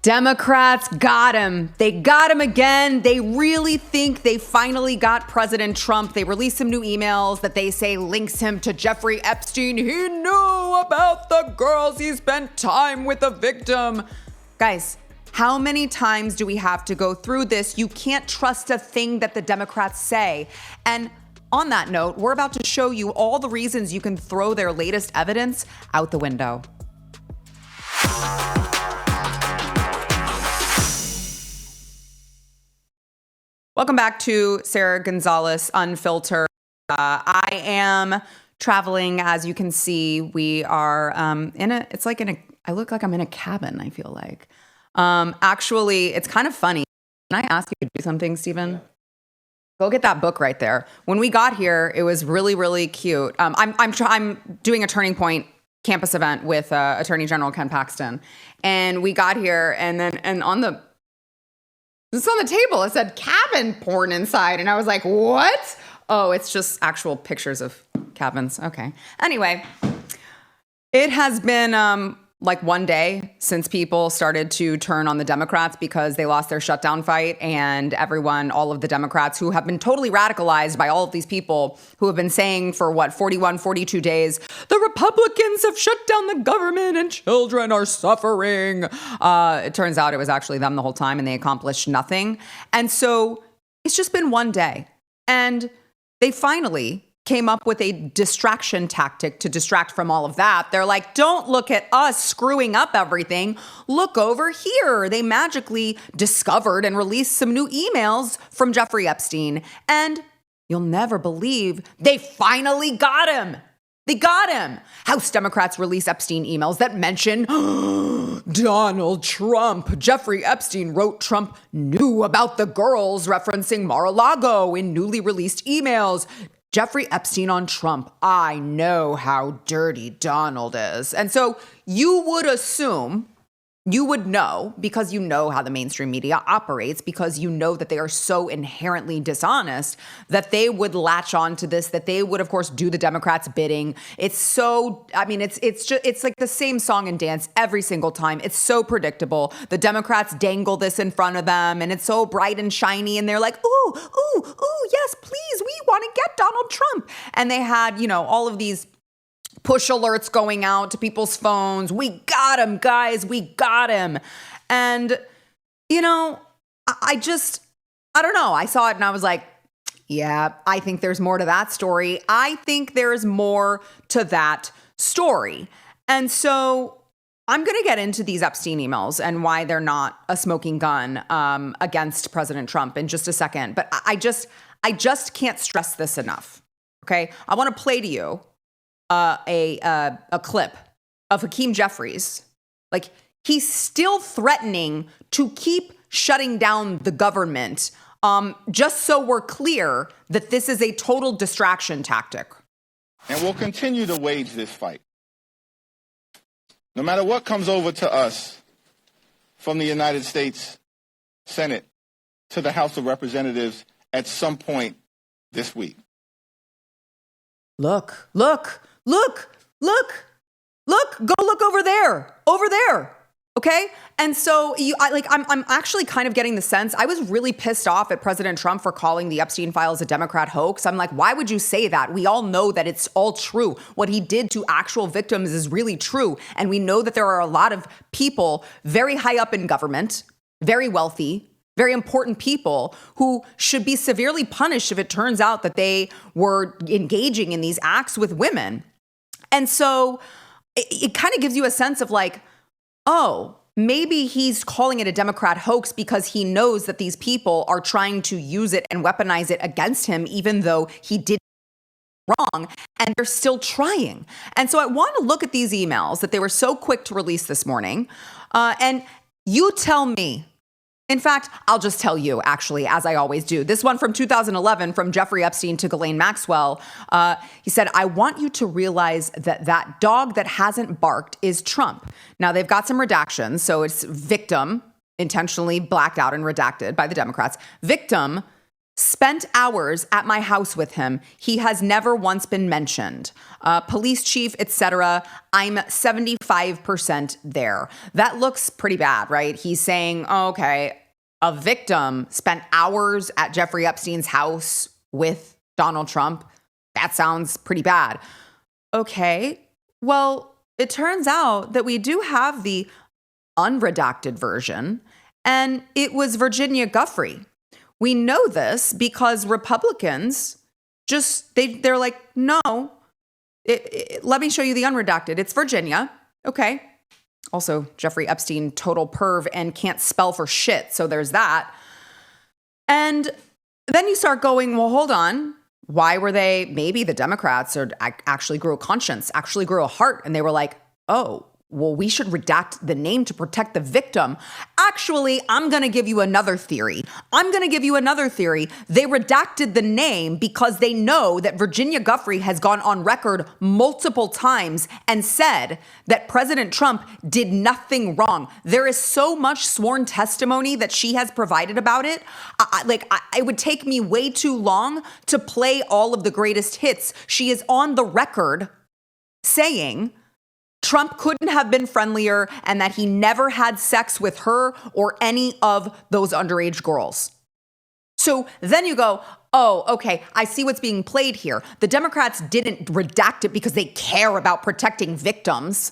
Democrats got him. They got him again. They really think they finally got President Trump. They released some new emails that they say links him to Jeffrey Epstein. He knew about the girls. He spent time with the victim. Guys, how many times do we have to go through this? You can't trust a thing that the Democrats say. And on that note, we're about to show you all the reasons you can throw their latest evidence out the window. Welcome back to Sara Gonzales Unfiltered. I am traveling, as you can see. We are I look like I'm in a cabin, I feel like. Actually, it's kind of funny. Can I ask you to do something, Stephen? Go get that book right there. When we got here, it was really, really cute. I'm doing a Turning Point campus event with Attorney General Ken Paxton. And we got here, and on the table, it said cabin porn inside. And I was like, what? Oh, it's just actual pictures of cabins. Okay. Anyway, it has been like one day since people started to turn on the Democrats because they lost their shutdown fight, and all of the Democrats who have been totally radicalized by all of these people who have been saying for 41, 42 days, the Republicans have shut down the government and children are suffering. It turns out it was actually them the whole time and they accomplished nothing. And so it's just been one day, and they finally came up with a distraction tactic to distract from all of that. They're like, don't look at us screwing up everything. Look over here. They magically discovered and released some new emails from Jeffrey Epstein. And you'll never believe they finally got him. They got him. House Democrats release Epstein emails that mention Donald Trump. Jeffrey Epstein wrote Trump knew about the girls, referencing Mar-a-Lago in newly released emails. Jeffrey Epstein on Trump. I know how dirty Donald is. And so you would assume, you would know, because you know how the mainstream media operates, because you know that they are so inherently dishonest, that they would latch on to this, that they would, of course, do the Democrats' bidding. It's like the same song and dance every single time. It's so predictable. The Democrats dangle this in front of them, and it's so bright and shiny, and they're like, ooh, yes, please, we want to get Donald Trump. And they had, all of these push alerts going out to people's phones. We got him, guys. We got him. And, I don't know. I saw it and I was like, yeah, I think there's more to that story. I think there's more to that story. And so I'm going to get into these Epstein emails and why they're not a smoking gun against President Trump in just a second. But I just can't stress this enough. Okay. I want to play to you a clip of Hakeem Jeffries. Like, he's still threatening to keep shutting down the government, just so we're clear that this is a total distraction tactic. And we'll continue to wage this fight. No matter what comes over to us from the United States Senate to the House of Representatives at some point this week. Look, go look over there. Okay. And so I'm actually kind of getting the sense, I was really pissed off at President Trump for calling the Epstein files a Democrat hoax. I'm like, why would you say that? We all know that it's all true. What he did to actual victims is really true. And we know that there are a lot of people very high up in government, very wealthy, very important people who should be severely punished if it turns out that they were engaging in these acts with women. And so it kind of gives you a sense of like, oh, maybe he's calling it a Democrat hoax because he knows that these people are trying to use it and weaponize it against him, even though he did wrong, and they're still trying. And so I want to look at these emails that they were so quick to release this morning. And you tell me. In fact, I'll just tell you, actually, as I always do. This one from 2011 from Jeffrey Epstein to Ghislaine Maxwell. He said, I want you to realize that dog that hasn't barked is Trump. Now, they've got some redactions. So it's victim, intentionally blacked out and redacted by the Democrats. Victim Spent hours at my house with him. He has never once been mentioned. Police chief, etc. I'm 75% there. That looks pretty bad, right? He's saying, oh, okay, a victim spent hours at Jeffrey Epstein's house with Donald Trump. That sounds pretty bad. Okay, well, it turns out that we do have the unredacted version, and it was Virginia Giuffre. We know this because Republicans they're like, no, let me show you the unredacted. It's Virginia. Okay. Also, Jeffrey Epstein, total perv and can't spell for shit. So there's that. And then you start going, well, hold on. Why were maybe the Democrats actually grew a conscience, actually grew a heart. And they were like, oh, well, we should redact the name to protect the victim. Actually, I'm going to give you another theory. They redacted the name because they know that Virginia Giuffre has gone on record multiple times and said that President Trump did nothing wrong. There is so much sworn testimony that she has provided about it. It would take me way too long to play all of the greatest hits. She is on the record saying Trump couldn't have been friendlier and that he never had sex with her or any of those underage girls. So then you go, oh, okay, I see what's being played here. The Democrats didn't redact it because they care about protecting victims.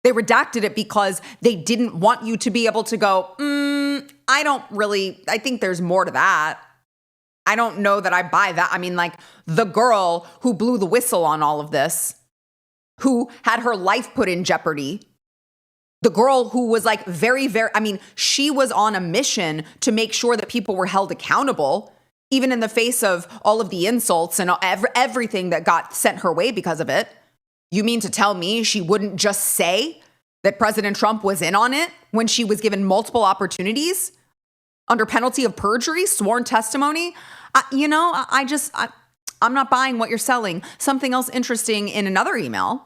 They redacted it because they didn't want you to be able to go, I think there's more to that. I don't know that I buy that. I mean, like the girl who blew the whistle on all of this, who had her life put in jeopardy. The girl who was like she was on a mission to make sure that people were held accountable, even in the face of all of the insults and everything that got sent her way because of it. You mean to tell me she wouldn't just say that President Trump was in on it when she was given multiple opportunities under penalty of perjury, sworn testimony? I'm not buying what you're selling. Something else interesting in another email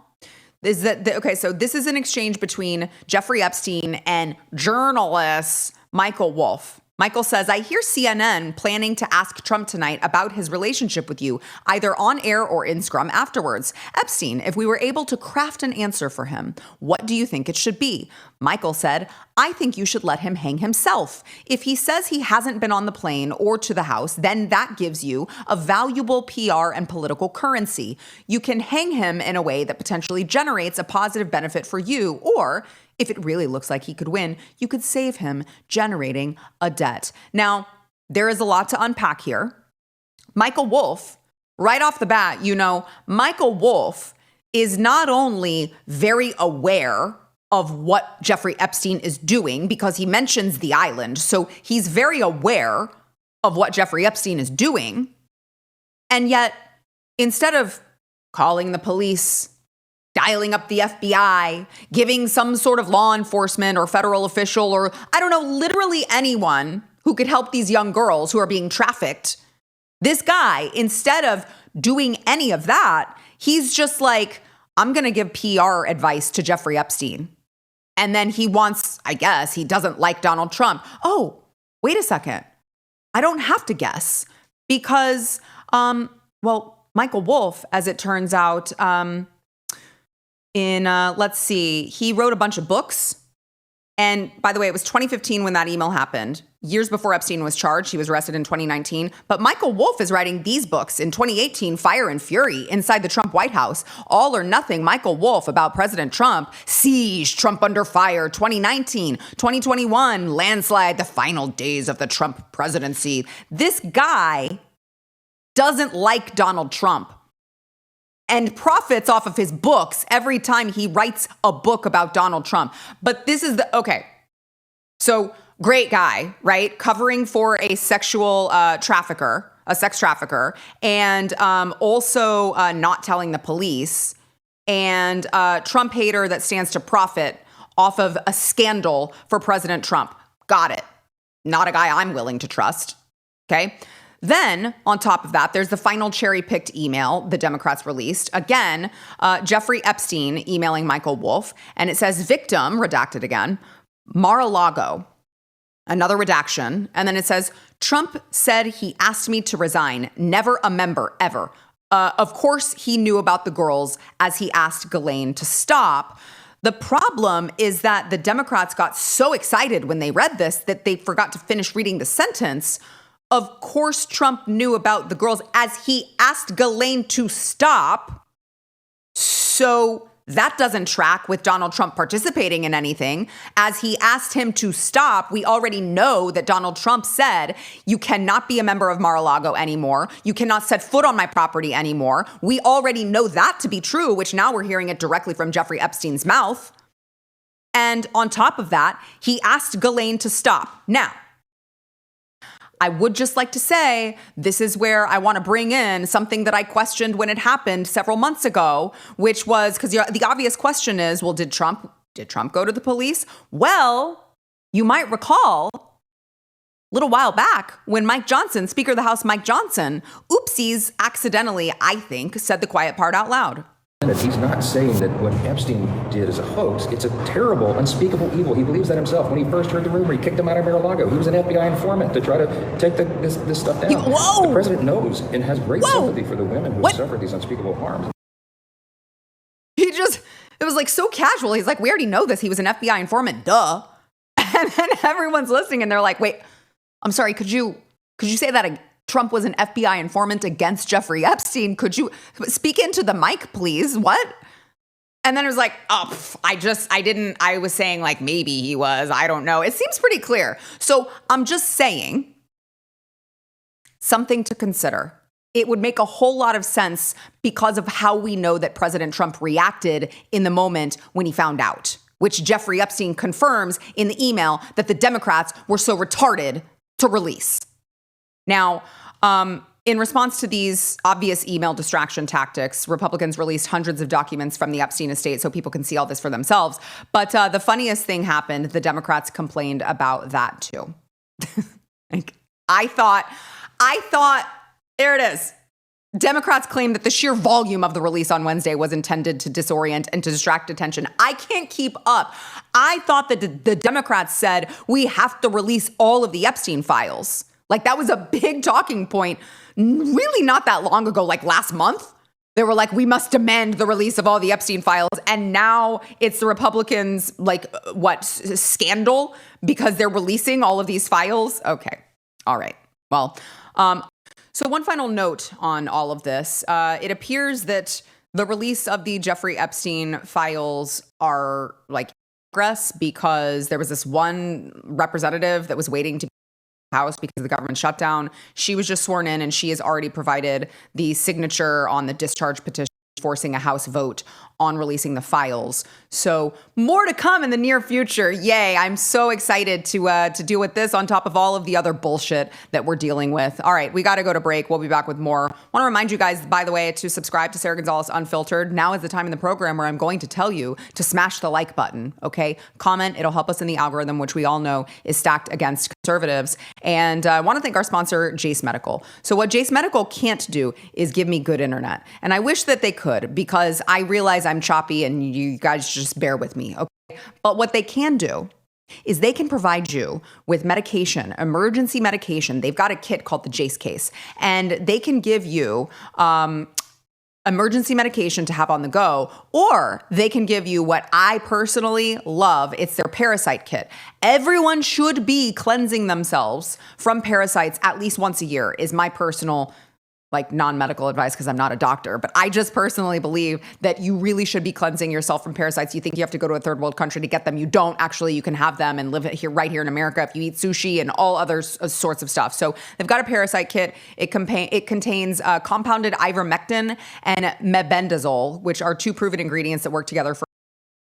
is that, so this is an exchange between Jeffrey Epstein and journalist Michael Wolff. Michael says, I hear CNN planning to ask Trump tonight about his relationship with you, either on air or in scrum afterwards. Epstein, if we were able to craft an answer for him, what do you think it should be? Michael said, I think you should let him hang himself. If he says he hasn't been on the plane or to the house, then that gives you a valuable PR and political currency. You can hang him in a way that potentially generates a positive benefit for you, or if it really looks like he could win, you could save him generating a debt. Now, there is a lot to unpack here. Michael Wolff, right off the bat, Michael Wolff is not only very aware of what Jeffrey Epstein is doing because he mentions the island. So he's very aware of what Jeffrey Epstein is doing. And yet, instead of calling the police, dialing up the FBI, giving some sort of law enforcement or federal official or, literally anyone who could help these young girls who are being trafficked, this guy, instead of doing any of that, he's just like, I'm going to give PR advice to Jeffrey Epstein. And then he doesn't like Donald Trump. Oh, wait a second. I don't have to guess because, Michael Wolff, as it turns out, he wrote a bunch of books. And by the way, it was 2015 when that email happened. Years before Epstein was charged. He was arrested in 2019. But Michael Wolff is writing these books in 2018, Fire and Fury, Inside the Trump White House, All or Nothing, Michael Wolff about President Trump, Siege, Trump Under Fire, 2019, 2021, Landslide, The Final Days of the Trump Presidency. This guy doesn't like Donald Trump and profits off of his books every time he writes a book about Donald Trump. But this is so great guy, right? Covering for a sexual trafficker, a sex trafficker, and also not telling the police, and Trump hater that stands to profit off of a scandal for President Trump. Got it. Not a guy I'm willing to trust. Okay. Then, on top of that, there's the final cherry-picked email the Democrats released. Again, Jeffrey Epstein emailing Michael Wolff, and it says, victim, redacted again, Mar-a-Lago. another redaction, and then it says, Trump said he asked me to resign. Never a member, ever. Of course, he knew about the girls as he asked Ghislaine to stop. The problem is that the Democrats got so excited when they read this that they forgot to finish reading the sentence. Of course, Trump knew about the girls as he asked Ghislaine to stop. So that doesn't track with Donald Trump participating in anything. As he asked him to stop, we already know that Donald Trump said, you cannot be a member of Mar-a-Lago anymore. You cannot set foot on my property anymore. We already know that to be true, which now we're hearing it directly from Jeffrey Epstein's mouth. And on top of that, he asked Ghislaine to stop. Now, I would just like to say, this is where I want to bring in something that I questioned when it happened several months ago, which was, because the obvious question is, well, did Trump go to the police? Well, you might recall a little while back when Mike Johnson, Speaker of the House Mike Johnson, oopsies, accidentally, I think, said the quiet part out loud. He's not saying that what Epstein did is a hoax. It's a terrible, unspeakable evil. He believes that himself. When he first heard the rumor, he kicked him out of Mar-a-Lago. He was an FBI informant to try to take this stuff down. Whoa! The president knows and has great sympathy for the women who have suffered these unspeakable harms. It was like so casual. He's like, we already know this. He was an FBI informant, duh. And then everyone's listening and they're like, wait, I'm sorry, could you say that Trump was an FBI informant against Jeffrey Epstein? Could you speak into the mic, please? What? And then it was like, I was saying like, maybe he was, I don't know. It seems pretty clear. So I'm just saying something to consider. It would make a whole lot of sense because of how we know that President Trump reacted in the moment when he found out, which Jeffrey Epstein confirms in the email that the Democrats were so retarded to release. Now, in response to these obvious email distraction tactics, Republicans released hundreds of documents from the Epstein estate so people can see all this for themselves. But the funniest thing happened. The Democrats complained about that too. I thought, there it is. Democrats claimed that the sheer volume of the release on Wednesday was intended to disorient and to distract attention. I can't keep up. I thought that the Democrats said we have to release all of the Epstein files. Like that was a big talking point really not that long ago, like last month. They were like, we must demand the release of all the Epstein files. And now it's the Republicans, scandal because they're releasing all of these files. Okay. All right. Well, so one final note on all of this. It appears that the release of the Jeffrey Epstein files are like progress because there was this one representative that was waiting to House because of the government shutdown. She was just sworn in and she has already provided the signature on the discharge petition forcing a House vote on releasing the files. So more to come in the near future. Yay. I'm so excited to deal with this on top of all of the other bullshit that we're dealing with. All right, we got to go to break. We'll be back with more. I want to remind you guys, by the way, to subscribe to Sara Gonzales Unfiltered. Now is the time in the program where I'm going to tell you to smash the like button, okay? Comment. It'll help us in the algorithm, which we all know is stacked against conservatives. And I want to thank our sponsor, Jase Medical. So what Jase Medical can't do is give me good internet. And I wish that they could because I realize I'm choppy and you guys just bear with me, okay? But what they can do is they can provide you with medication, emergency medication. They've got a kit called the Jase case, and they can give you emergency medication to have on the go, or they can give you what I personally love. It's their parasite kit. Everyone should be cleansing themselves from parasites at least once a year is my personal non-medical advice because I'm not a doctor, but I just personally believe that you really should be cleansing yourself from parasites. You think you have to go to a third world country to get them. You don't. Actually, you can have them and live right here in America if you eat sushi and all other sorts of stuff. So they've got a parasite kit. It contains compounded ivermectin and mebendazole, which are two proven ingredients that work together for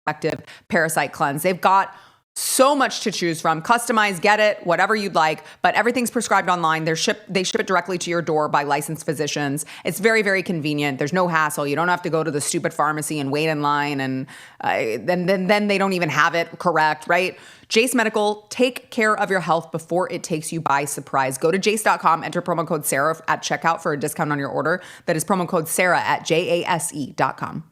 effective parasite cleanse. They've got so much to choose from. Customize, get it, whatever you'd like, but everything's prescribed online. They ship it directly to your door by licensed physicians. It's very, very convenient. There's no hassle. You don't have to go to the stupid pharmacy and wait in line, and then they don't even have it correct, right? Jase Medical, take care of your health before it takes you by surprise. Go to jase.com, enter promo code Sarah at checkout for a discount on your order. That is promo code Sarah at jase.com.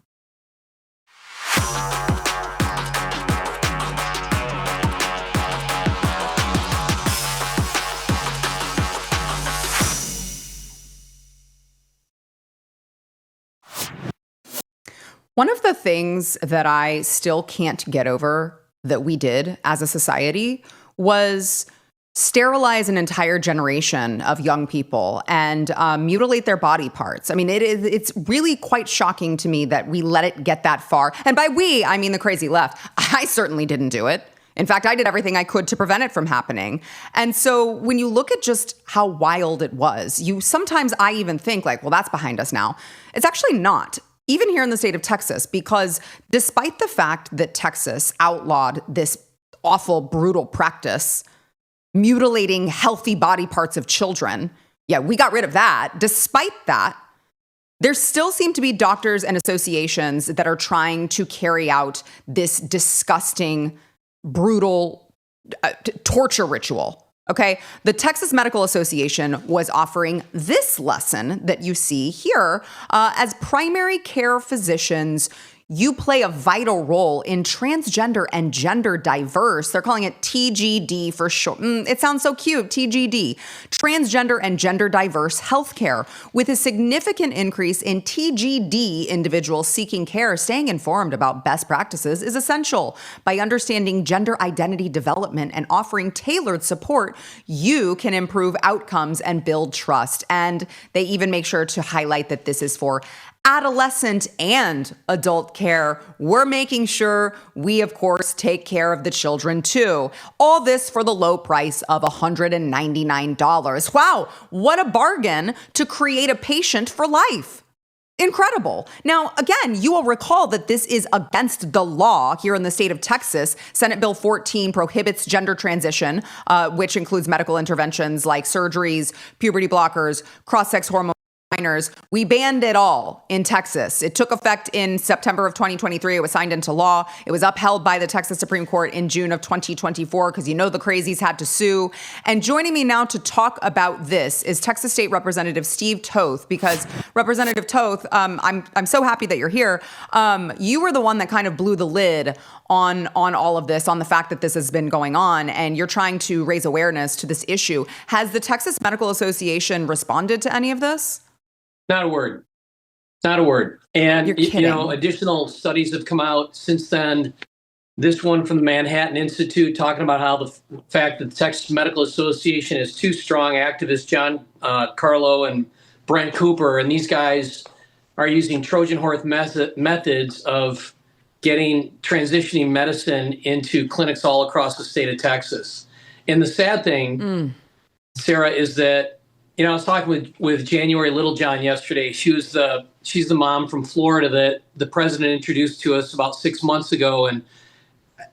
One of the things that I still can't get over that we did as a society was sterilize an entire generation of young people and mutilate their body parts. I mean, it's really quite shocking to me that we let it get that far. And by we, I mean the crazy left. I certainly didn't do it. In fact, I did everything I could to prevent it from happening. And so when you look at just how wild it was, sometimes I even think like, well, that's behind us now. It's actually not. Even here in the state of Texas, because despite the fact that Texas outlawed this awful, brutal practice, mutilating healthy body parts of children, yeah, we got rid of that. Despite that, there still seem to be doctors and associations that are trying to carry out this disgusting, brutal torture ritual. Okay, the Texas Medical Association was offering this lesson that you see here. As primary care physicians, you play a vital role in transgender and gender diverse. They're calling it TGD for short. It sounds so cute, TGD. Transgender and gender diverse healthcare. With a significant increase in TGD individuals seeking care, staying informed about best practices is essential. By understanding gender identity development and offering tailored support, you can improve outcomes and build trust. And they even make sure to highlight that this is for adolescent and adult care. We're making sure we, of course, take care of the children too. All this for the low price of $199. Wow, what a bargain to create a patient for life. Incredible. Now, again, you will recall that this is against the law here in the state of Texas. Senate Bill 14 prohibits gender transition, which includes medical interventions like surgeries, puberty blockers, cross-sex hormone minors. We banned it all in Texas. It took effect in September of 2023. It was signed into law. It was upheld by the Texas Supreme Court in June of 2024 because you know the crazies had to sue. And joining me now to talk about this is Texas State Representative Steve Toth, because Representative Toth, I'm so happy that you're here. You were the one that kind of blew the lid on all of this, on the fact that this has been going on, and you're trying to raise awareness to this issue. Has the Texas Medical Association responded to any of this? Not a word. Not a word. And, You're kidding. Additional studies have come out since then. This one from the Manhattan Institute talking about how the fact that the Texas Medical Association has two strong activists, John Carlo and Brent Cooper, and these guys are using Trojan horse methods of getting transitioning medicine into clinics all across the state of Texas. And the sad thing, Sarah, is that I was talking with January Littlejohn yesterday. She's the mom from Florida that the president introduced to us about 6 months ago,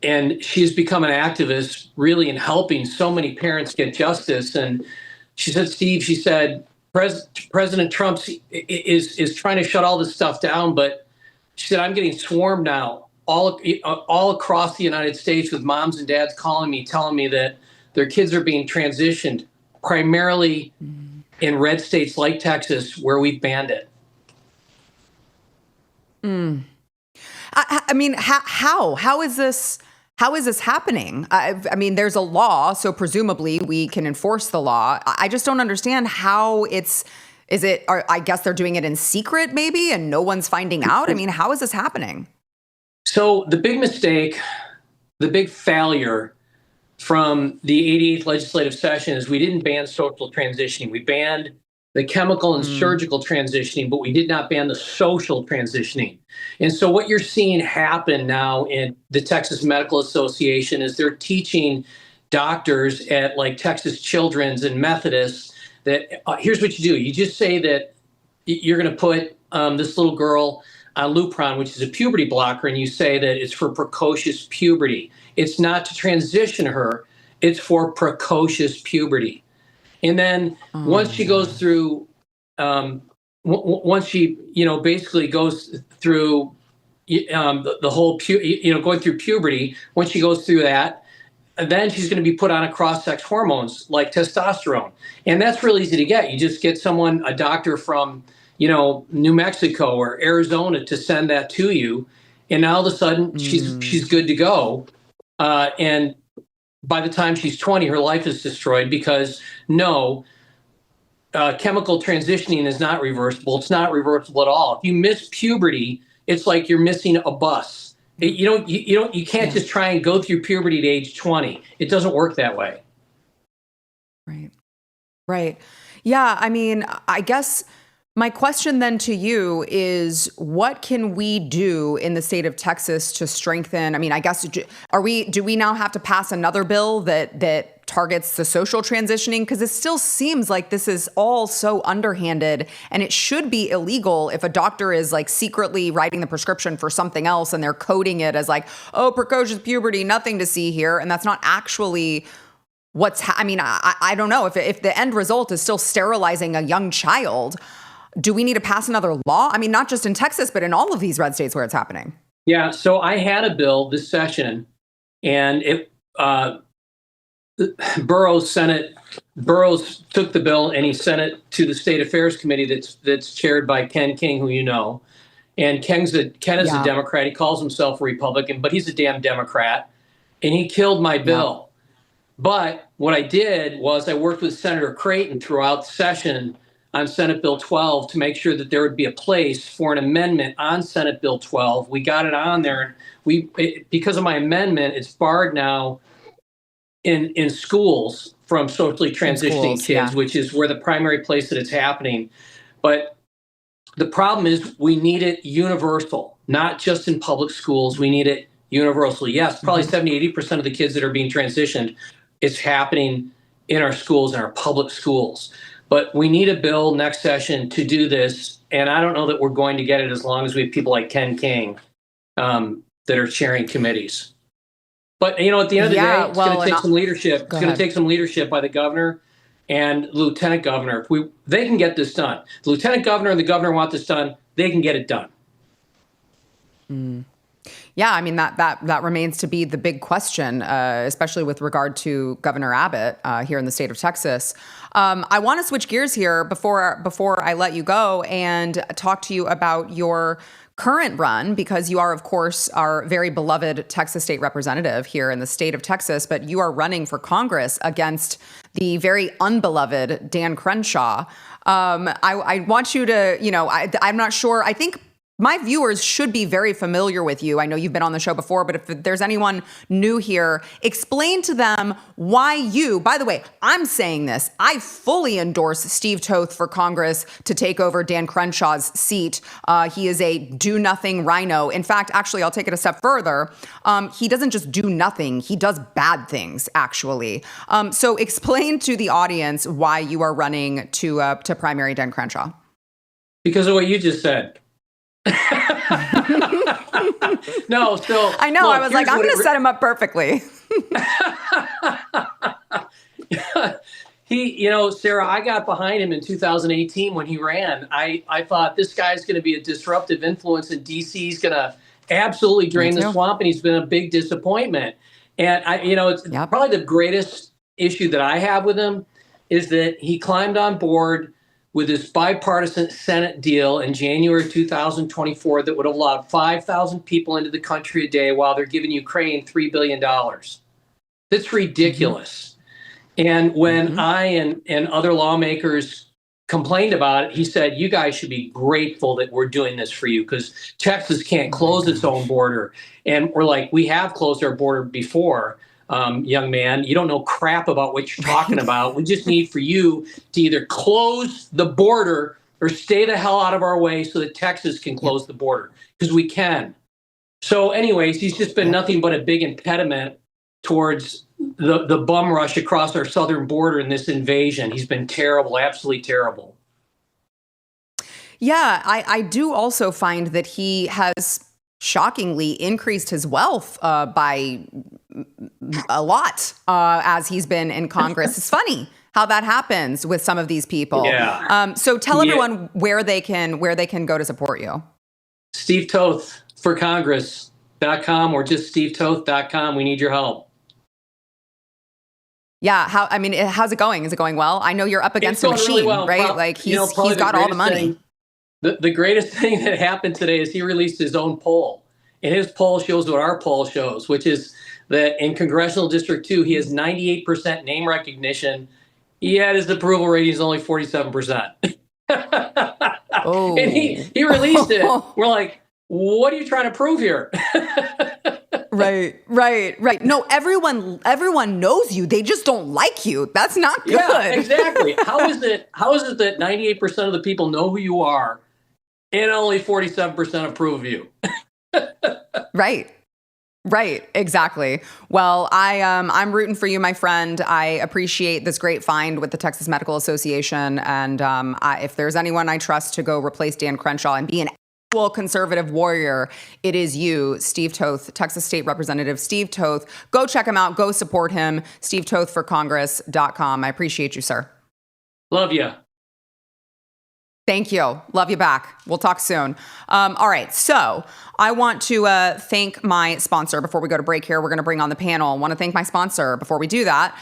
and she's become an activist really in helping so many parents get justice. And she said, Steve, President Trump is trying to shut all this stuff down, but she said, I'm getting swarmed now all across the United States with moms and dads calling me, telling me that their kids are being transitioned primarily in red states like Texas, where we've banned it. I mean, how is this happening? I mean, there's a law, so presumably we can enforce the law. I just don't understand how I guess they're doing it in secret maybe, and no one's finding out. I mean, how is this happening? So the big mistake, the big failure from the 88th legislative session is we didn't ban social transitioning. We banned the chemical and surgical transitioning, but we did not ban the social transitioning. And so what you're seeing happen now in the Texas Medical Association is they're teaching doctors at like Texas Children's and Methodists that here's what you do. You just say that you're going to put this little girl on Lupron, which is a puberty blocker, and you say that it's for precocious puberty. It's not to transition her. It's for precocious puberty. And then once she goes through, once she, basically goes through the whole, going through puberty, once she goes through that, then she's going to be put on a cross-sex hormones like testosterone. And that's really easy to get. You just get a doctor from, New Mexico or Arizona to send that to you. And now all of a sudden she's good to go. And by the time she's 20, her life is destroyed because chemical transitioning is not reversible. It's not reversible at all. If you miss puberty, it's like you're missing a bus. You can't just try and go through puberty to age 20. It doesn't work that way. Right. Right. Yeah. I mean, I guess my question then to you is, what can we do in the state of Texas to strengthen? I mean, I guess, do we now have to pass another bill that targets the social transitioning? Because it still seems like this is all so underhanded, and it should be illegal if a doctor is like secretly writing the prescription for something else and they're coding it as like, oh, precocious puberty, nothing to see here. And that's not actually I don't know if the end result is still sterilizing a young child. Do we need to pass another law? I mean, not just in Texas, but in all of these red states where it's happening. Yeah. So I had a bill this session, and Burroughs took the bill and he sent it to the State Affairs Committee that's chaired by Ken King, who you know. And Ken is a Democrat. He calls himself a Republican, but he's a damn Democrat. And he killed my bill. But what I did was I worked with Senator Creighton throughout the session on Senate Bill 12 to make sure that there would be a place for an amendment on Senate Bill 12. We got it on there. Because of my amendment, it's barred now in schools from socially transitioning kids, which is where the primary place that it's happening. But the problem is we need it universal, not just in public schools. We need it universally. Yes, probably 70-80% of the kids that are being transitioned, it's happening in our schools, in our public schools. But we need a bill next session to do this. And I don't know that we're going to get it as long as we have people like Ken King that are chairing committees. But, at the end of the day, it's going to take some leadership. It's going to take some leadership by the governor and the lieutenant governor. They can get this done. The lieutenant governor and the governor want this done. They can get it done. Yeah, I mean, that remains to be the big question, especially with regard to Governor Abbott here in the state of Texas. I want to switch gears here before I let you go and talk to you about your current run, because you are, of course, our very beloved Texas state representative here in the state of Texas, but you are running for Congress against the very unbeloved Dan Crenshaw. I want you to, I'm not sure. I think my viewers should be very familiar with you. I know you've been on the show before, but if there's anyone new here, explain to them why you, by the way, I'm saying this, I fully endorse Steve Toth for Congress to take over Dan Crenshaw's seat. He is a do-nothing rhino. In fact, actually, I'll take it a step further. He doesn't just do nothing. He does bad things, actually. So explain to the audience why you are running to primary Dan Crenshaw. Because of what you just said. No, so I know. I was like, I'm going to set him up perfectly. Sarah, I got behind him in 2018 when he ran. I thought this guy's going to be a disruptive influence in DC. He's going to absolutely drain the swamp, and he's been a big disappointment. And it's probably the greatest issue that I have with him is that he climbed on board with this bipartisan Senate deal in January 2024 that would have allowed 5,000 people into the country a day while they're giving Ukraine $3 billion. That's ridiculous. And when I and other lawmakers complained about it, he said, you guys should be grateful that we're doing this for you because Texas can't close its own border. And we're like, we have closed our border before. Young man, you don't know crap about what you're talking about. We just need for you to either close the border or stay the hell out of our way so that Texas can close the border, because we can. So anyways, he's just been nothing but a big impediment towards the bum rush across our southern border in this invasion. He's been terrible, absolutely terrible. Yeah, I do also find that he has shockingly increased his wealth by a lot as he's been in Congress. It's funny how that happens with some of these people. Yeah. So tell everyone where they can go to support you. Steve Toth for Congress.com or just stevetoth.com. We need your help. Yeah. How's it going? Is it going well? I know you're up against a machine, really right? Like he's got all the money. The greatest thing that happened today is he released his own poll. And his poll shows what our poll shows, which is that in Congressional District 2, he has 98% name recognition. Yet his approval rating is only 47%. Oh. And he released it. We're like, what are you trying to prove here? Right. No, everyone knows you. They just don't like you. That's not good. Yeah, exactly. How is it that 98% of the people know who you are and only 47% approve of you? Right. Exactly. Well, I'm rooting for you, my friend. I appreciate this great find with the Texas Medical Association. And if there's anyone I trust to go replace Dan Crenshaw and be an actual conservative warrior, it is you, Steve Toth, Texas State Representative Steve Toth. Go check him out. Go support him. SteveTothForCongress.com. I appreciate you, sir. Love you. Thank you. Love you back. We'll talk soon. All right. So I want to thank my sponsor before we go to break here. We're going to bring on the panel. I want to thank my sponsor before we do that.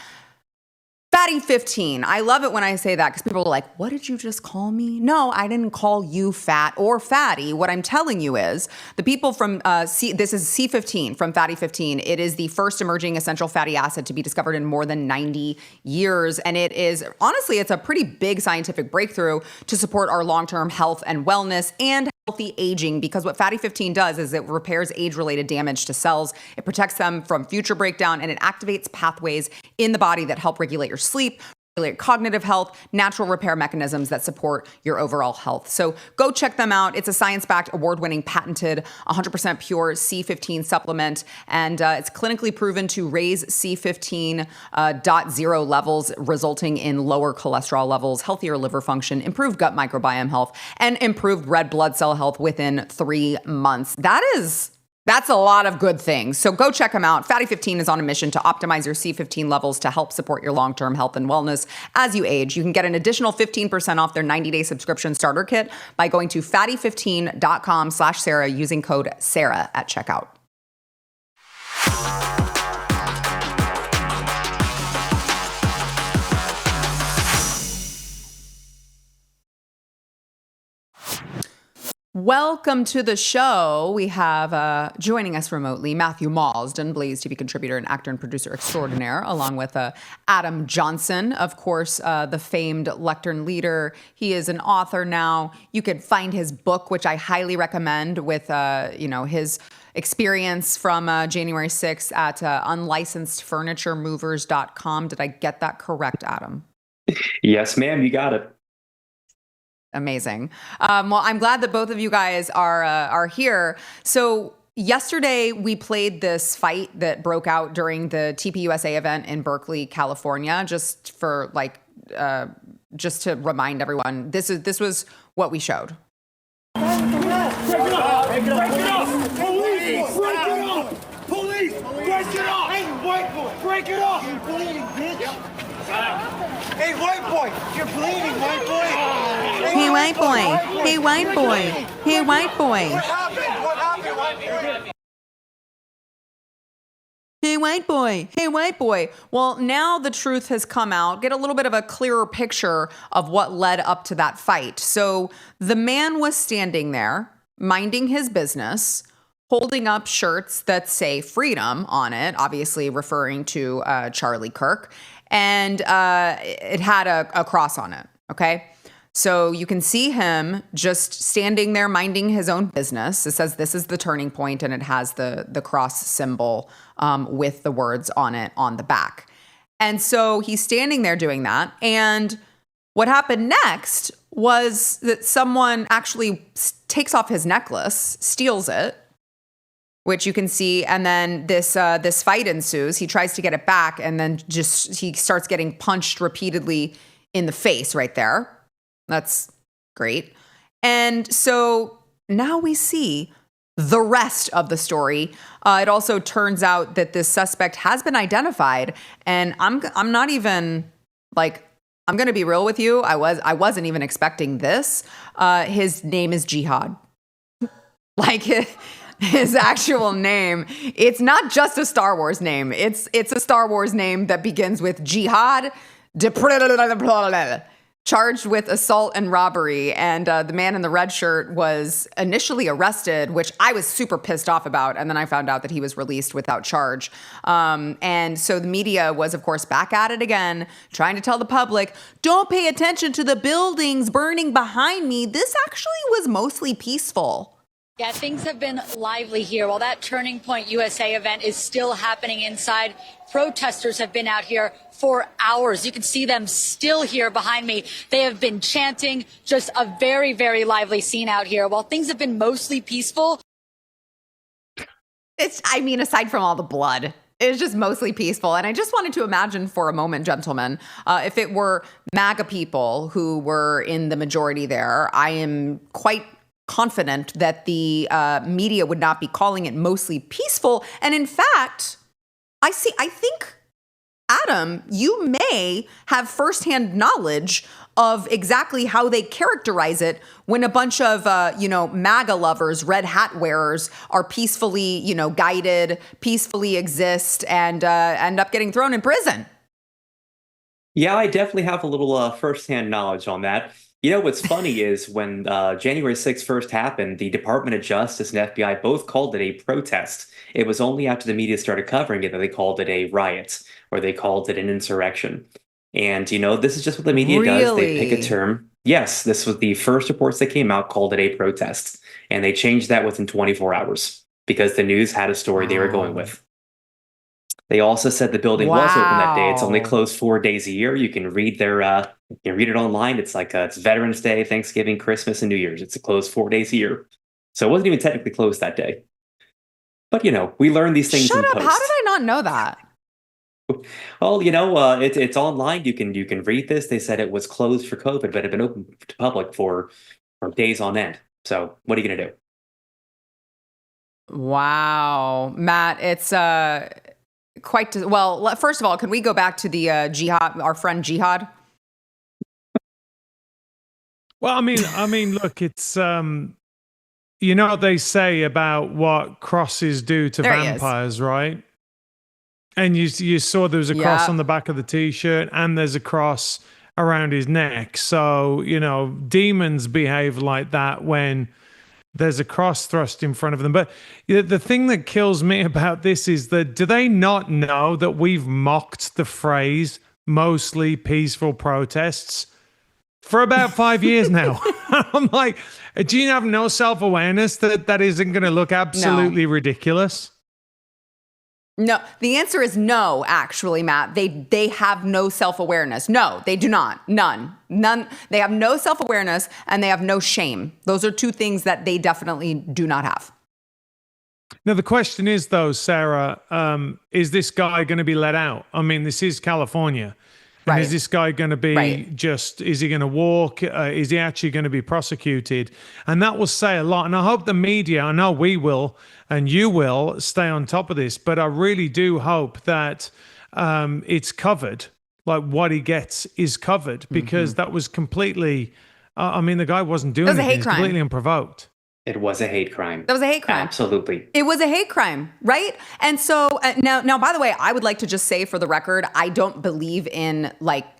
Fatty 15. I love it when I say that because people are like, what did you just call me? No, I didn't call you fat or fatty. What I'm telling you is the people from this is C15 from Fatty 15. It is the first emerging essential fatty acid to be discovered in more than 90 years. And it is, honestly, it's a pretty big scientific breakthrough to support our long-term health and wellness and healthy aging, because what Fatty 15 does is it repairs age-related damage to cells. It protects them from future breakdown, and it activates pathways in the body that help regulate your sleep, regulate cognitive health, natural repair mechanisms that support your overall health. So go check them out. It's a science-backed, award-winning, patented, 100% pure C15 supplement, and it's clinically proven to raise C15.0 levels, resulting in lower cholesterol levels, healthier liver function, improved gut microbiome health, and improved red blood cell health within 3 months. That's a lot of good things. So go check them out. Fatty 15 is on a mission to optimize your C15 levels to help support your long-term health and wellness as you age. You can get an additional 15% off their 90-day subscription starter kit by going to fatty15.com/Sarah using code Sarah at checkout. Welcome to the show. We have joining us remotely Matthew Mausden, Blaze TV contributor and actor and producer extraordinaire, along with Adam Johnson, of course, the famed lectern leader. He is an author now. You could find his book, which I highly recommend, with his experience from January 6th at unlicensed.furnituremovers.com. Did I get that correct, Adam? Yes, ma'am. You got it. Amazing. Well, I'm glad that both of you guys are here. So yesterday we played this fight that broke out during the TPUSA event in Berkeley, California. Just for just to remind everyone, this was what we showed. Break it up! Break it up! Police! Break it up! Police! Break it up! Hey, white boy! Break it up! You're bleeding, bitch! Hey, white boy! You're bleeding, white boy! Hey, white boy! Hey, white boy! Hey, white boy! What happened? What happened, white boy? Hey, white boy. Hey, white boy. Well, now the truth has come out. Get a little bit of a clearer picture of what led up to that fight. So the man was standing there, minding his business, holding up shirts that say freedom on it, obviously referring to Charlie Kirk, and it had a cross on it, okay? So you can see him just standing there minding his own business. It says this is the turning point, and it has the cross symbol with the words on it on the back. And so he's standing there doing that. And what happened next was that someone actually takes off his necklace, steals it, which you can see. And then this fight ensues. He tries to get it back, and then he starts getting punched repeatedly in the face right there. That's great. And so now we see the rest of the story. It also turns out that this suspect has been identified, and I'm not even like, I'm going to be real with you. I wasn't even expecting this. His name is Jihad. Like his actual name. It's not just a Star Wars name. It's a Star Wars name that begins with Jihad, charged with assault and robbery. And the man in the red shirt was initially arrested, which I was super pissed off about. And then I found out that he was released without charge. And so the media was, of course, back at it again, trying to tell the public, don't pay attention to the buildings burning behind me. This actually was mostly peaceful. Yeah, things have been lively here. While that Turning Point USA event is still happening inside, protesters have been out here for hours. You can see them still here behind me. They have been chanting, just a very, very lively scene out here. While things have been mostly peaceful. Aside from all the blood, it's just mostly peaceful. And I just wanted to imagine for a moment, gentlemen, if it were MAGA people who were in the majority there, I am quite confident that the media would not be calling it mostly peaceful. And in fact, I think, Adam, you may have firsthand knowledge of exactly how they characterize it when a bunch of, MAGA lovers, red hat wearers are peacefully, guided, peacefully exist, and end up getting thrown in prison. Yeah, I definitely have a little firsthand knowledge on that. You know, what's funny is when January 6th first happened, the Department of Justice and FBI both called it a protest. It was only after the media started covering it that they called it a riot, or they called it an insurrection. And, this is just what the media does. They pick a term. Yes, this was the first reports that came out called it a protest. And they changed that within 24 hours because the news had a story they were going with. They also said the building was open that day. It's only closed 4 days a year. You can read their, you can read it online. It's like it's Veterans Day, Thanksgiving, Christmas, and New Year's. It's closed 4 days a year, so it wasn't even technically closed that day. But we learn these things. Shut in up! post. How did I not know that? Well, it's online. You can read this. They said it was closed for COVID, but it had been open to public for days on end. So what are you gonna do? Wow, Matt, it's well, first of all, can we go back to the Jihad, our friend Jihad? Well, I mean, look, it's what they say about what crosses do to vampires, right? And you saw there was a cross on the back of the T-shirt, and there's a cross around his neck. So demons behave like that when there's a cross thrust in front of them. But the thing that kills me about this is that do they not know that we've mocked the phrase mostly peaceful protests for about 5 years now? I'm like, do you have no self-awareness that isn't going to look absolutely ridiculous? No, the answer is no, actually, Matt. They have no self-awareness. No, they do not. None. They have no self-awareness and they have no shame. Those are two things that they definitely do not have. Now, the question is, though, Sarah, is this guy going to be let out? I mean, this is California. And Right. Is this guy going to be is he going to walk? Is he actually going to be prosecuted? And that will say a lot. And I hope the media, I know we will, and you will stay on top of this, but I really do hope that it's covered, like what he gets is covered, because that was completely, the guy wasn't doing That was a anything. hate crime. Completely unprovoked. It was a hate crime. That was a hate crime. Absolutely. It was a hate crime, right? And so now, by the way, I would like to just say for the record, I don't believe in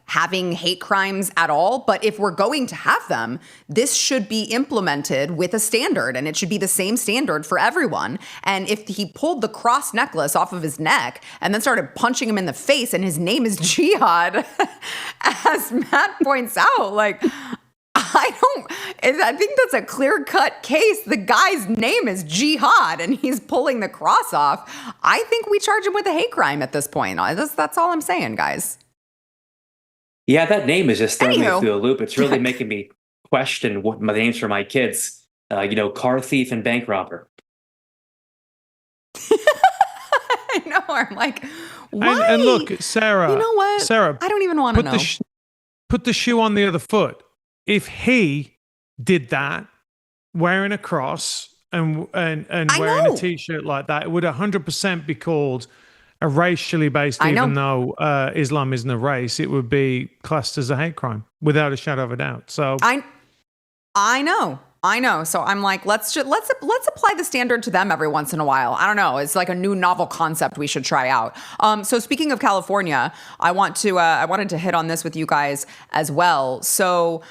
having hate crimes at all. But if we're going to have them, this should be implemented with a standard, and it should be the same standard for everyone. And if he pulled the cross necklace off of his neck and then started punching him in the face, and his name is Jihad, as Matt points out, I think that's a clear-cut case. The guy's name is Jihad, and he's pulling the cross off. I think we charge him with a hate crime at this point. That's all I'm saying, guys. Yeah, that name is just throwing me through a loop. It's really making me question what my names for my kids. Car thief and bank robber. I know. I'm like, why? And look, Sarah. You know what? Sarah, I don't even want to know. Put the shoe on the other foot. If he did that, wearing a cross and wearing a T-shirt like that, it would 100% be called a racially based, even though Islam isn't a race. It would be classed as a hate crime, without a shadow of a doubt. So I know. So I'm like, let's apply the standard to them every once in a while. I don't know. It's like a new novel concept we should try out. So speaking of California, I wanted to hit on this with you guys as well. So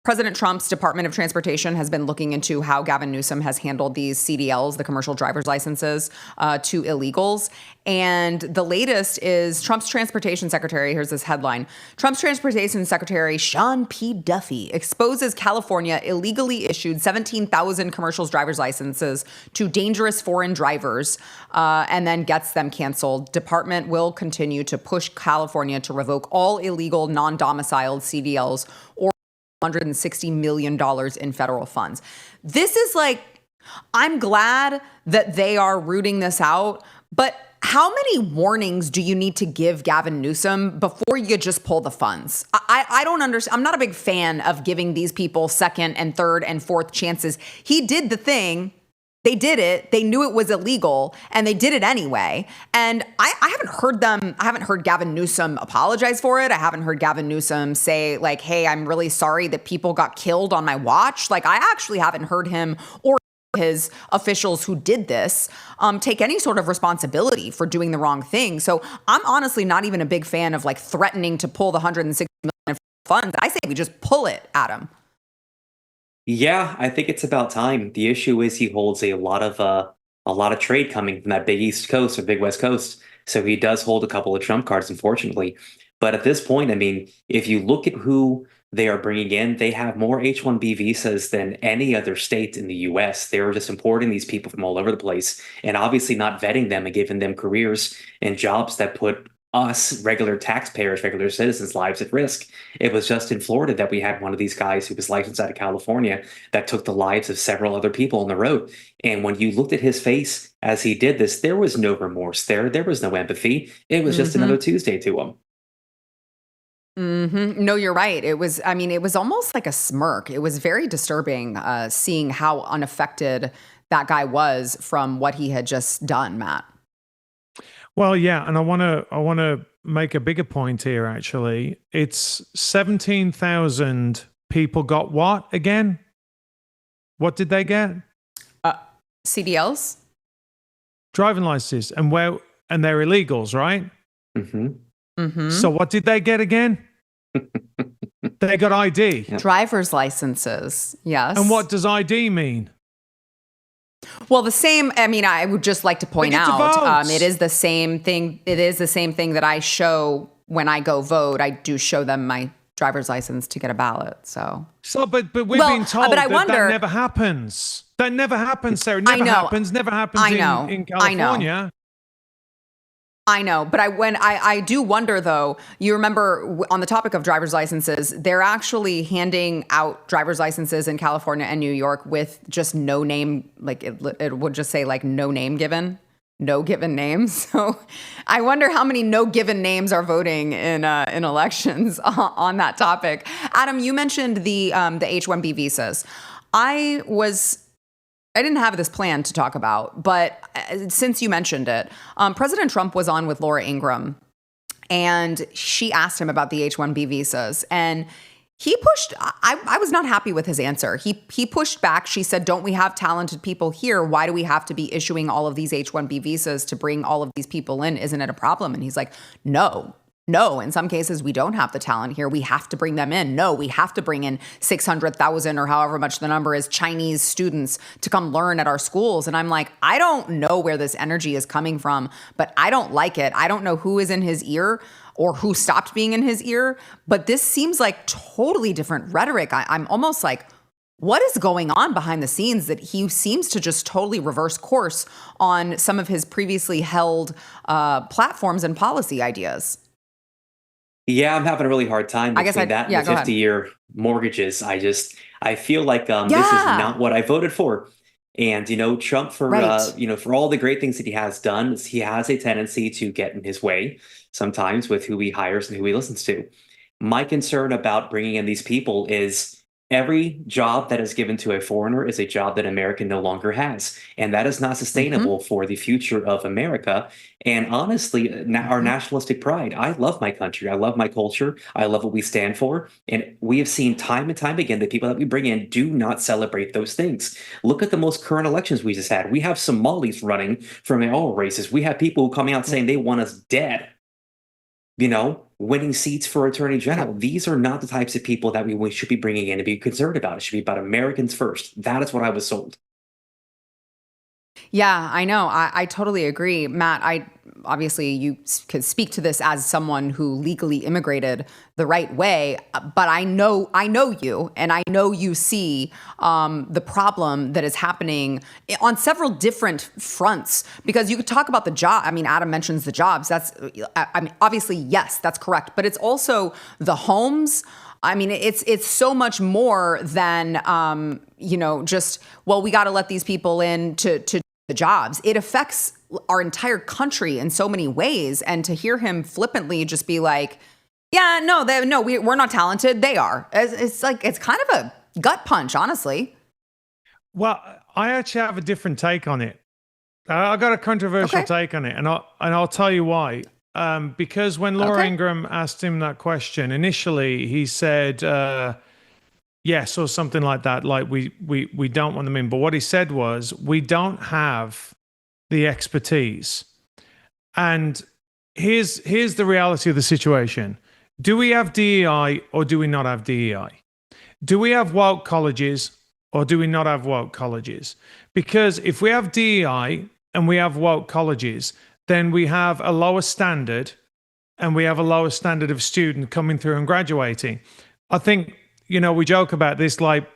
President Trump's Department of Transportation has been looking into how Gavin Newsom has handled these CDLs, the commercial driver's licenses, to illegals. And the latest is Trump's transportation secretary. Here's this headline. Trump's transportation secretary, Sean P. Duffy, exposes California illegally issued 17,000 commercial driver's licenses to dangerous foreign drivers and then gets them canceled. Department will continue to push California to revoke all illegal non-domiciled CDLs or $160 million in federal funds. This is like, I'm glad that they are rooting this out, but how many warnings do you need to give Gavin Newsom before you just pull the funds? I don't understand. I'm not a big fan of giving these people second and third and fourth chances. He did the thing. They did it. They knew it was illegal and they did it anyway. And I haven't heard Gavin Newsom apologize for it. I haven't heard Gavin Newsom say like, hey, I'm really sorry that people got killed on my watch. Like, I actually haven't heard him or his officials who did this take any sort of responsibility for doing the wrong thing. So I'm honestly not even a big fan of like threatening to pull the $160 million funds. I say we just pull it at him. Yeah, I think it's about time. The issue is he holds a lot of trade coming from that big East Coast or big West Coast. So he does hold a couple of trump cards, unfortunately. But at this point, I mean, if you look at who they are bringing in, they have more H-1B visas than any other state in the U.S. They're just importing these people from all over the place and obviously not vetting them and giving them careers and jobs that put us, regular taxpayers, regular citizens' lives at risk. It was just in Florida that we had one of these guys who was licensed out of California that took the lives of several other people on the road. And when you looked at his face as he did this, there was no remorse there. There was no empathy. It was just another Tuesday to him. No, you're right. It was almost like a smirk. It was very disturbing seeing how unaffected that guy was from what he had just done, Matt. Well, yeah, and I want to make a bigger point here. Actually, it's 17,000 people got what again? What did they get? CDLs, driving licenses, and they're illegals, right? So what did they get again? They got ID, driver's licenses. Yes. And what does ID mean? Well, the same, I mean, I would just like to point out, it is the same thing. It is the same thing that I show when I go vote. I do show them my driver's license to get a ballot. But we've been told that never happens. That never happens, Sarah. Never happens in California. I know, but I do wonder though, you remember on the topic of driver's licenses, they're actually handing out driver's licenses in California and New York with just no name, like it would just say like no name given, no given names. So I wonder how many no given names are voting in elections on that topic. Adam, you mentioned the H-1B visas. I didn't have this plan to talk about, but since you mentioned it, President Trump was on with Laura Ingraham, and she asked him about the H-1B visas, and he pushed. I was not happy with his answer. He pushed back. She said, "Don't we have talented people here? Why do we have to be issuing all of these H-1B visas to bring all of these people in? Isn't it a problem?" And he's like, No, in some cases, we don't have the talent here. We have to bring them in. No, we have to bring in 600,000 or however much the number is Chinese students to come learn at our schools. And I'm like, I don't know where this energy is coming from, but I don't like it. I don't know who is in his ear or who stopped being in his ear, but this seems like totally different rhetoric. I'm almost like, what is going on behind the scenes that he seems to just totally reverse course on some of his previously held platforms and policy ideas? Yeah, I'm having a really hard time between that and the 50-year mortgages. I feel like this is not what I voted for. And, Trump, for all the great things that he has done, he has a tendency to get in his way sometimes with who he hires and who he listens to. My concern about bringing in these people is every job that is given to a foreigner is a job that America no longer has. And that is not sustainable for the future of America. And honestly, our nationalistic pride. I love my country. I love my culture. I love what we stand for. And we have seen time and time again that people that we bring in do not celebrate those things. Look at the most current elections we just had. We have Somalis running from all races. We have people coming out saying they want us dead. winning seats for attorney general. These are not the types of people that we should be bringing in to be concerned about. It should be about Americans first. That is what I was sold. Yeah, I know. I totally agree. Matt, obviously you could speak to this as someone who legally immigrated the right way, but I know you, and I know you see the problem that is happening on several different fronts, because you could talk about the job. I mean, Adam mentions the jobs. I mean, obviously, yes, that's correct, but it's also the homes. I mean, it's so much more than, just, well, we got to let these people in to the jobs. It affects our entire country in so many ways. And to hear him flippantly just be like, yeah, we're not talented. They are. It's like, it's kind of a gut punch, honestly. Well, I actually have a different take on it. I got a controversial take on it, and I'll tell you why. Because when Laura Ingraham asked him that question, initially he said yes, or something like that, like we don't want them in. But what he said was, we don't have the expertise. And here's the reality of the situation. Do we have DEI or do we not have DEI? Do we have woke colleges or do we not have woke colleges? Because if we have DEI and we have woke colleges, then we have a lower standard, and we have a lower standard of student coming through and graduating. I think, we joke about this, like,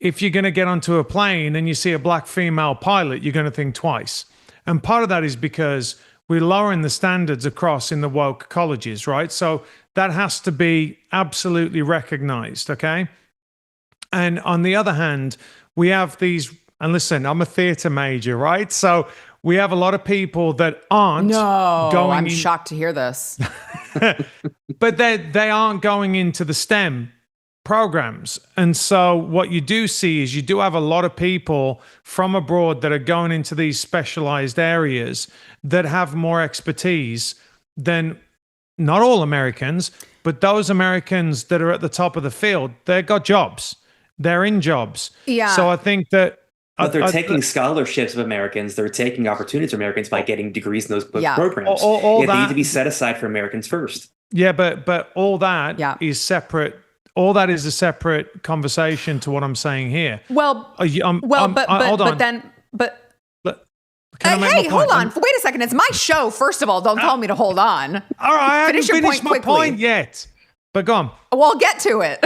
if you're going to get onto a plane and you see a black female pilot, you're going to think twice. And part of that is because we're lowering the standards across in the woke colleges, right? So that has to be absolutely recognized, okay? And on the other hand, we have these, and listen, I'm a theater major, right? So we have a lot of people that aren't going. I'm shocked to hear this. But they aren't going into the STEM programs. And so what you do see is you do have a lot of people from abroad that are going into these specialized areas that have more expertise than, not all Americans, but those Americans that are at the top of the field. They've got jobs. They're in jobs. Yeah. So I think that but they're taking scholarships of Americans. They're taking opportunities of Americans by getting degrees in those programs. They need to be set aside for Americans first. Yeah, but all that is separate. All that is a separate conversation to what I'm saying here. Well, hold on. Hey, hold on. Wait a second. It's my show. First of all, don't tell me to hold on. All right, I haven't finished my point yet. But go on. Well, I'll get to it.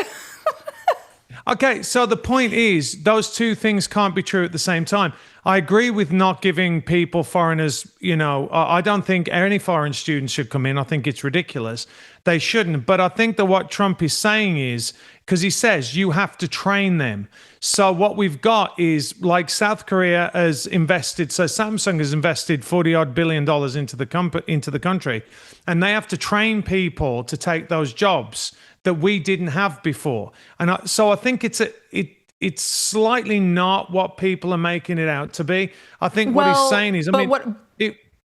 Okay, so the point is, those two things can't be true at the same time. I agree with not giving people, foreigners, I don't think any foreign students should come in. I think it's ridiculous. They shouldn't. But I think that what Trump is saying is, because he says you have to train them. So what we've got is, like, South Korea has invested, so Samsung has invested $40-odd billion into the country, and they have to train people to take those jobs that we didn't have before. And so I think it's slightly not what people are making it out to be. I think what he's saying is,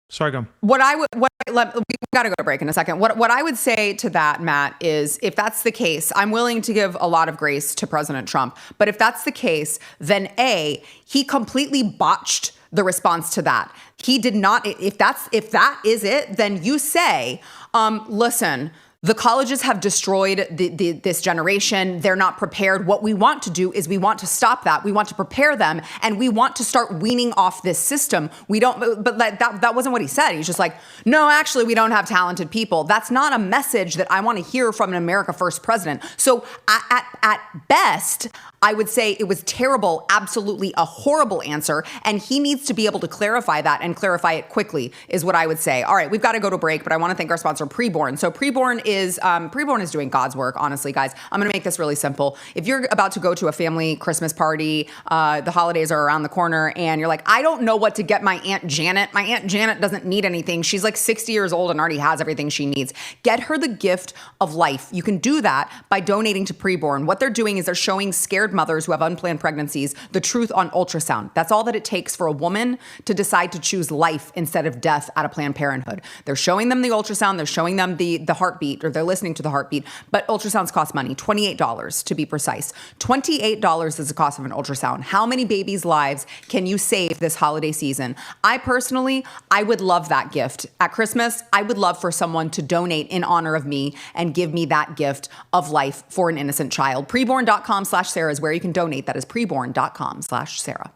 sorry, go on. We got to go to break in a second. What I would say to that, Matt, is if that's the case, I'm willing to give a lot of grace to President Trump. But if that's the case, then he completely botched the response to that. He did not. If that is it, then you say, listen, the colleges have destroyed this generation. They're not prepared. What we want to do is we want to stop that. We want to prepare them, and we want to start weaning off this system. We don't, but that wasn't what he said. He's just like, no, actually, we don't have talented people. That's not a message that I want to hear from an America First president. So at best, I would say it was terrible, absolutely a horrible answer, and he needs to be able to clarify that and clarify it quickly, is what I would say. All right, we've got to go to break, but I want to thank our sponsor, PreBorn. So PreBorn is doing God's work, honestly, guys. I'm going to make this really simple. If you're about to go to a family Christmas party, the holidays are around the corner, and you're like, I don't know what to get my Aunt Janet. My Aunt Janet doesn't need anything. She's like 60 years old and already has everything she needs. Get her the gift of life. You can do that by donating to PreBorn. What they're doing is they're showing scared mothers who have unplanned pregnancies the truth on ultrasound. That's all that it takes for a woman to decide to choose life instead of death at a Planned Parenthood. They're showing them the ultrasound. They're showing them the heartbeat, or they're listening to the heartbeat, but ultrasounds cost money, $28 to be precise. $28 is the cost of an ultrasound. How many babies' lives can you save this holiday season? I would love that gift. At Christmas, I would love for someone to donate in honor of me and give me that gift of life for an innocent child. PreBorn.com/Sarah is where you can donate. That is PreBorn.com/Sarah.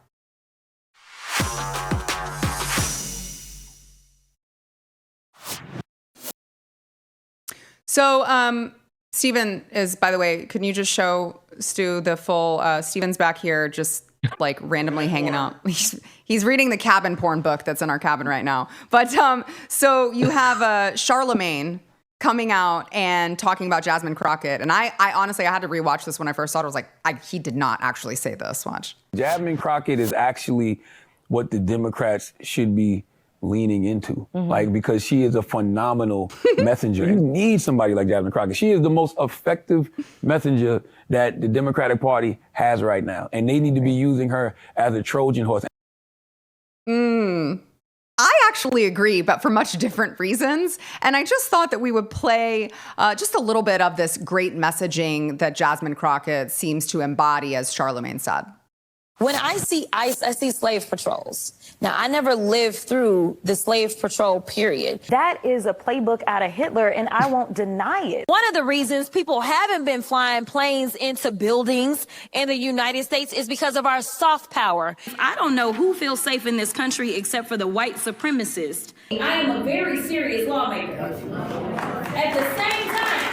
So, Steven is, by the way, can you just show Stu the full, Steven's back here just like randomly hanging out. He's reading the cabin porn book that's in our cabin right now. But so you have Charlemagne coming out and talking about Jasmine Crockett. And I honestly, I had to rewatch this when I first saw it. I was like, he did not actually say this. Watch. Jasmine Crockett is actually what the Democrats should be leaning into, like, because she is a phenomenal messenger. You need somebody like Jasmine Crockett. She is the most effective messenger that the Democratic Party has right now. And they need to be using her as a Trojan horse. I actually agree, but for much different reasons. And I just thought that we would play just a little bit of this great messaging that Jasmine Crockett seems to embody, as Charlemagne said. When I see ICE, I see slave patrols. Now, I never lived through the slave patrol period. That is a playbook out of Hitler, and I won't deny it. One of the reasons people haven't been flying planes into buildings in the United States is because of our soft power. I don't know who feels safe in this country except for the white supremacists. I am a very serious lawmaker. At the same time,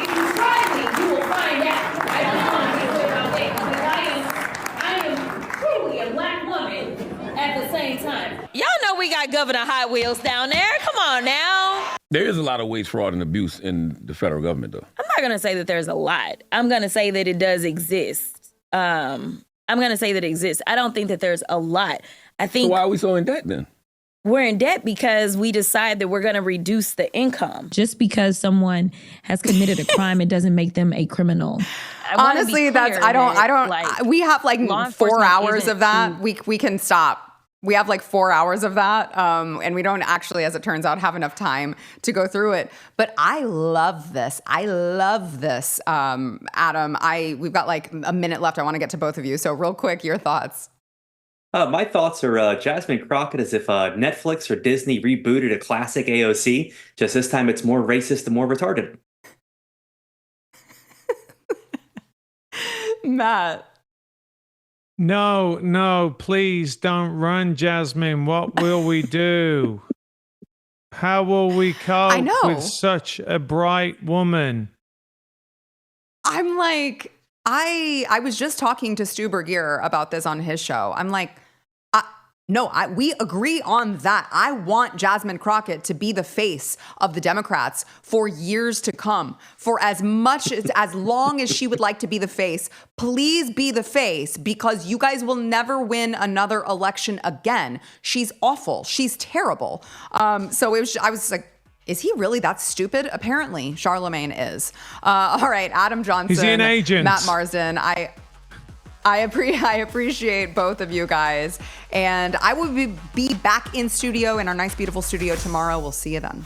if you try me, you will find out. I just want to be clear about that. I am truly a black woman at the same time. Y'all know we got Governor Hot Wheels down there. Come on now. There is a lot of waste, fraud, and abuse in the federal government, though. I'm not going to say that there's a lot. I'm going to say that it does exist. I'm going to say that it exists. I don't think that there's a lot. I think. So why are we so in debt then? We're in debt because we decide that we're going to reduce the income. Just because someone has committed a crime, it doesn't make them a criminal. Honestly, we have like 4 hours of that. We can stop. We have like 4 hours of that. And we don't actually, as it turns out, have enough time to go through it. But I love this. Adam. We've got like a minute left. I want to get to both of you. So real quick, your thoughts. My thoughts are Jasmine Crockett as if Netflix or Disney rebooted a classic AOC, just this time it's more racist and more retarded. Matt. No, please don't run, Jasmine. What will we do? How will we cope with such a bright woman? I'm like, I was just talking to Stu Burgier about this on his show. I'm like, we agree on that. I want Jasmine Crockett to be the face of the Democrats for years to come. For as long as she would like to be the face, please be the face, because you guys will never win another election again. She's awful. She's terrible. I was like, is he really that stupid? Apparently, Charlemagne is. All right, Adam Johnson. Is he an agent? Matt Marsden. I appreciate both of you guys. And I will be back in studio, in our nice, beautiful studio tomorrow. We'll see you then.